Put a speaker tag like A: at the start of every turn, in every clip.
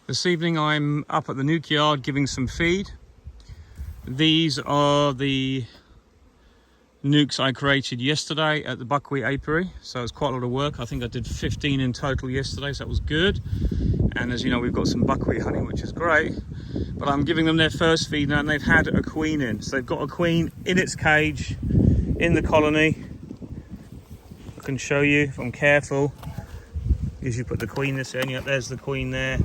A: This evening I'm up at the nuke yard giving some feed. These are the nukes I created yesterday at the buckwheat apiary, so it's quite a lot of work. I think I did 15 in total yesterday, so that was good. And as you know, we've got some buckwheat honey, which is great. But I'm giving them their first feed now, and they've had a queen in. So they've got a queen in its cage in the colony. I can show you if I'm careful. As you put the queen this in, yeah, there's the queen there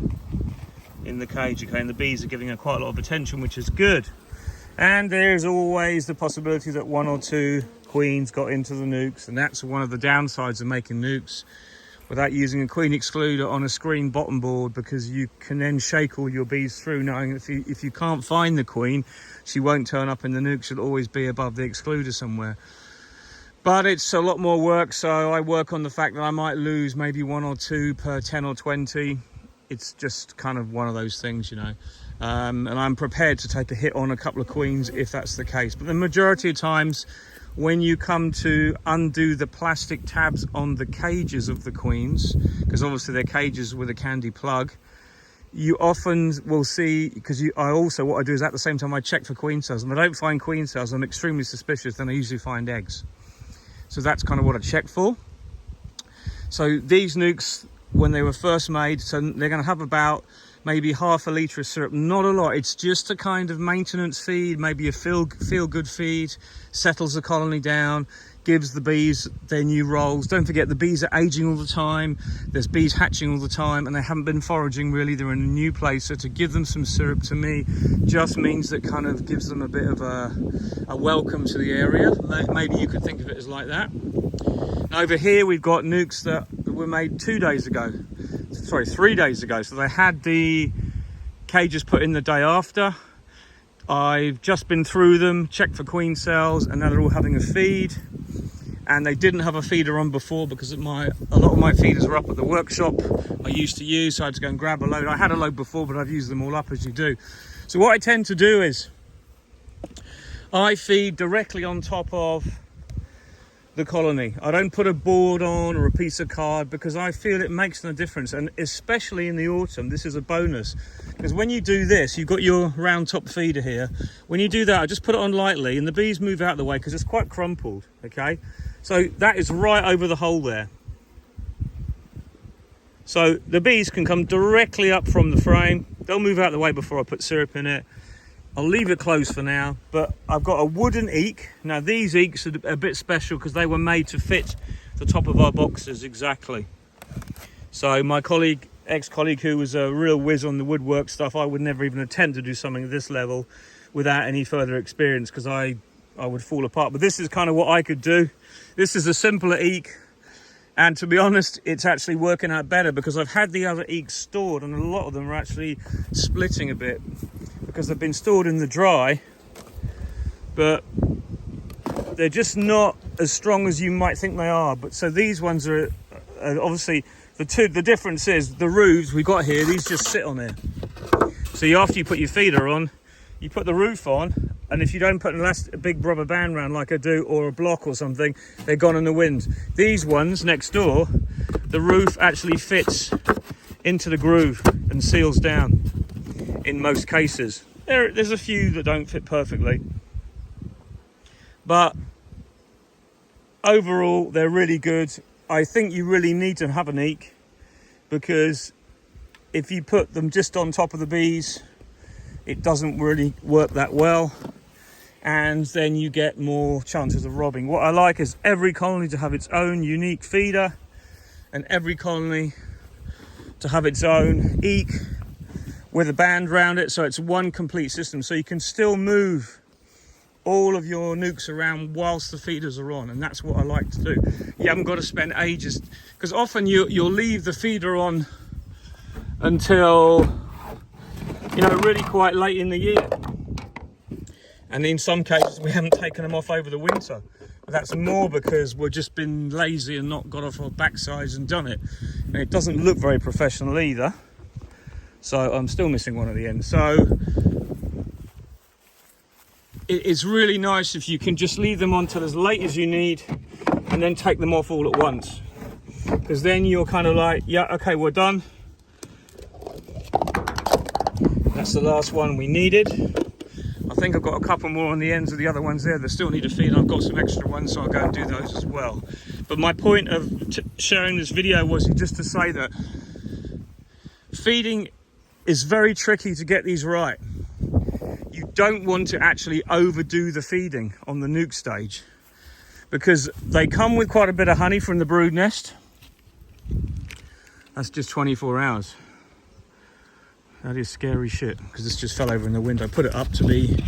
A: in the cage, okay, and the bees are giving her quite a lot of attention, which is good. And there's always the possibility that one or two queens got into the nukes, and that's one of the downsides of making nukes without using a queen excluder on a screen bottom board, because you can then shake all your bees through, knowing if you can't find the queen, she won't turn up in the nuke. She'll always be above the excluder somewhere. But it's a lot more work, so I work on the fact that I might lose maybe one or two per 10 or 20. It's just kind of one of those things, you know. And I'm prepared to take a hit on a couple of queens if that's the case. But the majority of times, when you come to undo the plastic tabs on the cages of the queens, because obviously they're cages with a candy plug, you often will see, because what I do is at the same time I check for queen cells, and if I don't find queen cells, I'm extremely suspicious, then I usually find eggs. So that's kind of what I check for. So these nukes, when they were first made, so they're going to have about maybe half a litre of syrup, not a lot. It's just a kind of maintenance feed, maybe a feel-good feed, settles the colony down, gives the bees their new roles. Don't forget, the bees are aging all the time, there's bees hatching all the time, and they haven't been foraging really, they're in a new place. So to give them some syrup, to me, just means that kind of gives them a bit of a welcome to the area. Maybe you could think of it as like that. Now over here we've got nukes that were made 3 days ago. So they had the cages put in the day after. I've just been through them, checked for queen cells, and now they're all having a feed. And they didn't have a feeder on before because a lot of my feeders were up at the workshop I used to use, so I had to go and grab a load. I had a load before, but I've used them all up, as you do. So what I tend to do is I feed directly on top of the colony. I don't put a board on or a piece of card, because I feel it makes no difference, and especially in the autumn this is a bonus, because when you do this, you've got your round top feeder here. When you do that, I just put it on lightly and the bees move out of the way because it's quite crumpled, okay? So that is right over the hole there, so the bees can come directly up from the frame. They'll move out of the way before I put syrup in it. I'll leave it closed for now, but I've got a wooden eek. Now these eeks are a bit special because they were made to fit the top of our boxes exactly. So my ex-colleague who was a real whiz on the woodwork stuff, I would never even attempt to do something at this level without any further experience, because I would fall apart. But this is kind of what I could do. This is a simpler eek, and to be honest, it's actually working out better because I've had the other eeks stored, and a lot of them are actually splitting a bit because they've been stored in the dry, but they're just not as strong as you might think they are. But so these ones are obviously the difference is the roofs we got here, these just sit on here. So after you put your feeder on, you put the roof on, and if you don't put a big rubber band around like I do, or a block or something, they're gone in the wind. These ones next door, the roof actually fits into the groove and seals down in most cases. There's a few that don't fit perfectly, but overall they're really good. I think you really need to have an eek, because if you put them just on top of the bees, it doesn't really work that well, and then you get more chances of robbing. What I like is every colony to have its own unique feeder, and every colony to have its own eek with a band around it, so it's one complete system, so you can still move all of your nukes around whilst the feeders are on, and that's what I like to do. You haven't got to spend ages, because often you'll leave the feeder on until, you know, really quite late in the year, and in some cases we haven't taken them off over the winter. But that's more because we've just been lazy and not got off our backsides and done it, and it doesn't look very professional either. So I'm still missing one at the end. So it's really nice if you can just leave them on till as late as you need, and then take them off all at once, because then you're kind of like, yeah, okay, we're done. That's the last one we needed. I think I've got a couple more on the ends of the other ones there that still need to feed. I've got some extra ones, so I'll go and do those as well. But my point of sharing this video was just to say that feeding is very tricky to get these right. You don't want to actually overdo the feeding on the nuke stage, because they come with quite a bit of honey from the brood nest. That's just 24 hours. That is scary shit, because this just fell over in the wind. I put it up to be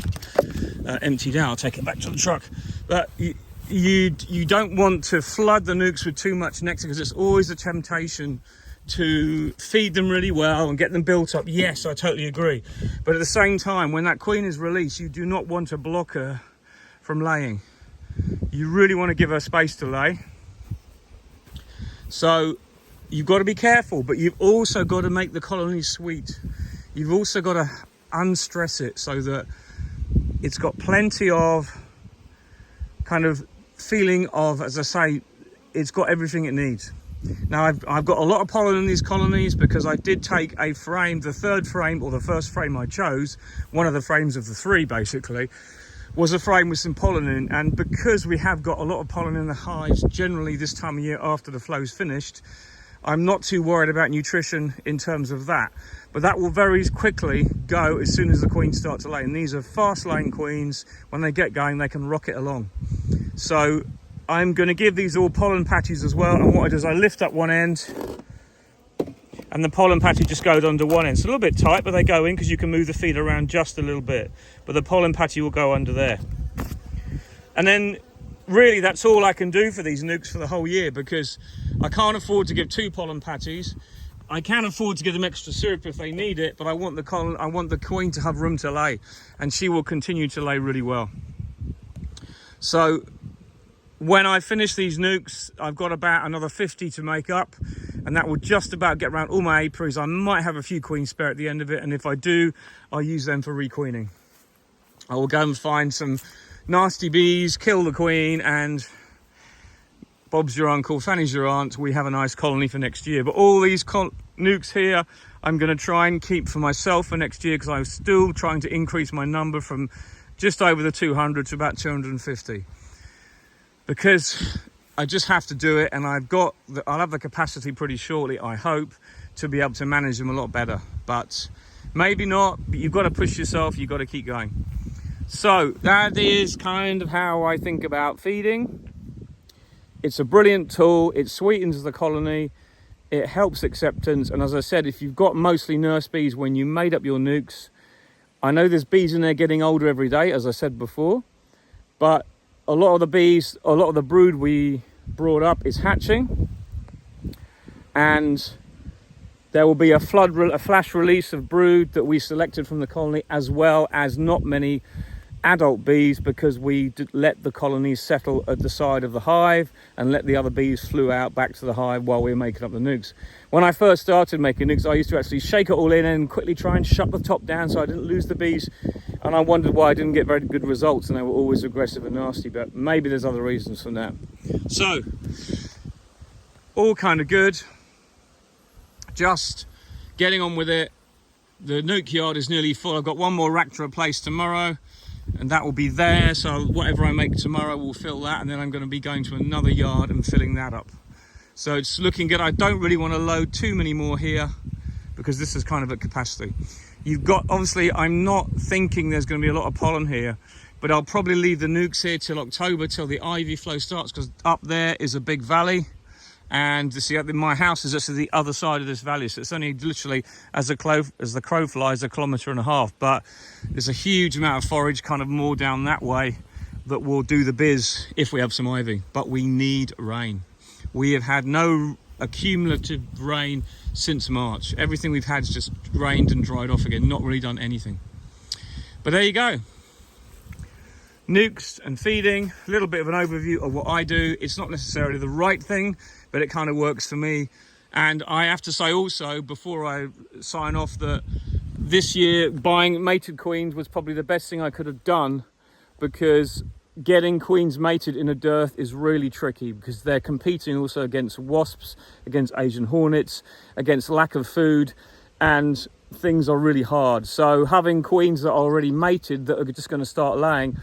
A: emptied out. I'll take it back to the truck. But you don't want to flood the nukes with too much nectar, because it's always a temptation to feed them really well and get them built up. Yes, I totally agree. But at the same time, when that queen is released, you do not want to block her from laying. You really want to give her space to lay. So you've got to be careful, but you've also got to make the colony sweet. You've also got to unstress it so that it's got plenty of kind of feeling of, as I say, it's got everything it needs. Now I've got a lot of pollen in these colonies because I did take a frame, the third frame, or the first frame I chose, one of the frames of the three basically, was a frame with some pollen in. And because we have got a lot of pollen in the hives generally this time of year after the flow's finished, I'm not too worried about nutrition in terms of that. But that will very quickly go as soon as the queens start to lay. And these are fast laying queens. When they get going, they can rocket along. So I'm going to give these all pollen patches as well. And what I do is I lift up one end and the pollen patty just goes under one end. It's a little bit tight, but they go in because you can move the feed around just a little bit. But the pollen patty will go under there. And then really that's all I can do for these nukes for the whole year, because I can't afford to give 2 pollen patties. I can afford to give them extra syrup if they need it, but I want the queen to have room to lay, and she will continue to lay really well. So when I finish these nukes, I've got about another 50 to make up, and that will just about get around all my apiaries. I might have a few queens spare at the end of it, and if I do, I'll use them for requeening. I will go and find some nasty bees, kill the queen, and Bob's your uncle, Fanny's your aunt. We have a nice colony for next year. But all these nukes here, I'm going to try and keep for myself for next year, because I'm still trying to increase my number from just over the 200 to about 250. Because I just have to do it, and I'll have the capacity pretty shortly, I hope, to be able to manage them a lot better. But maybe not, but you've got to push yourself, you've got to keep going. So that is kind of how I think about feeding. It's a brilliant tool. It sweetens the colony. It helps acceptance. And as I said, if you've got mostly nurse bees when you made up your nukes, I know there's bees in there getting older every day, as I said before, but a lot of the bees, a lot of the brood we brought up is hatching, and there will be a flash release of brood that we selected from the colony, as well as not many adult bees, because we let the colonies settle at the side of the hive and let the other bees flew out back to the hive while we were making up the nukes. When I first started making nukes, I used to actually shake it all in and quickly try and shut the top down so I didn't lose the bees, and I wondered why I didn't get very good results, and they were always aggressive and nasty. But maybe there's other reasons for that. So all kind of good, just getting on with it. The nuke yard is nearly full. I've got one more rack to replace tomorrow, and that will be there. So whatever I make tomorrow will fill that, and then I'm going to be going to another yard and filling that up. So it's looking good. I don't really want to load too many more here, because this is kind of at capacity. You've got, obviously, I'm not thinking there's going to be a lot of pollen here, but I'll probably leave the nukes here till October, till the ivy flow starts, because up there is a big valley, and see, my house is just at the other side of this valley, so it's only literally, as the crow flies, 1.5 kilometers, but there's a huge amount of forage kind of more down that way that will do the biz if we have some ivy. But we need rain. We have had no accumulative rain since March. Everything we've had is just rained and dried off again, not really done anything. But there you go. Nukes and feeding, a little bit of an overview of what I do. It's not necessarily the right thing, but it kind of works for me. And I have to say also, before I sign off, that this year buying mated queens was probably the best thing I could have done, because getting queens mated in a dearth is really tricky, because they're competing also against wasps, against Asian hornets, against lack of food. And things are really hard. So having queens that are already mated that are just going to start laying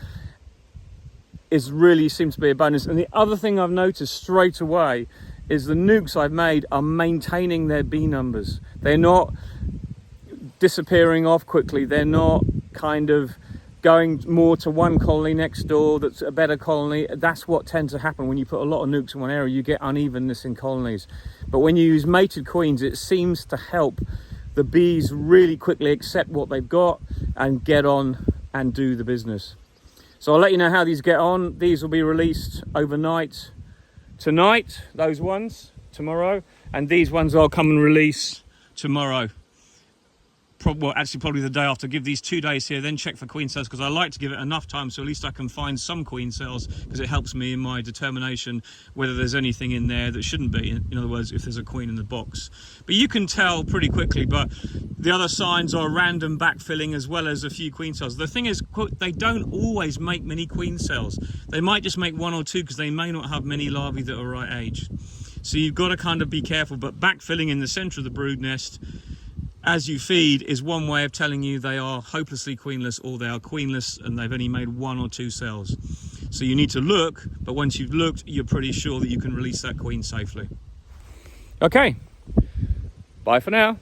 A: seems to be a bonus. And the other thing I've noticed straight away is the nukes I've made are maintaining their bee numbers. They're not disappearing off quickly. They're not kind of going more to one colony next door that's a better colony. That's what tends to happen when you put a lot of nukes in one area. You get unevenness in colonies. But when you use mated queens, it seems to help the bees really quickly accept what they've got and get on and do the business. So I'll let you know how these get on. These will be released overnight tonight, those ones tomorrow, and these ones I'll come and release tomorrow. Well, actually probably the day after. Give these 2 days here, then check for queen cells, because I like to give it enough time so at least I can find some queen cells, because it helps me in my determination whether there's anything in there that shouldn't be, in other words, if there's a queen in the box. But you can tell pretty quickly. But the other signs are random backfilling as well as a few queen cells. The thing is, they don't always make many queen cells. They might just make 1 or 2 because they may not have many larvae that are right age. So you've got to kind of be careful. But backfilling in the center of the brood nest as you feed is one way of telling you they are hopelessly queenless, or they are queenless and they've only made 1 or 2 cells. So you need to look, but once you've looked, you're pretty sure that you can release that queen safely. Okay, bye for now.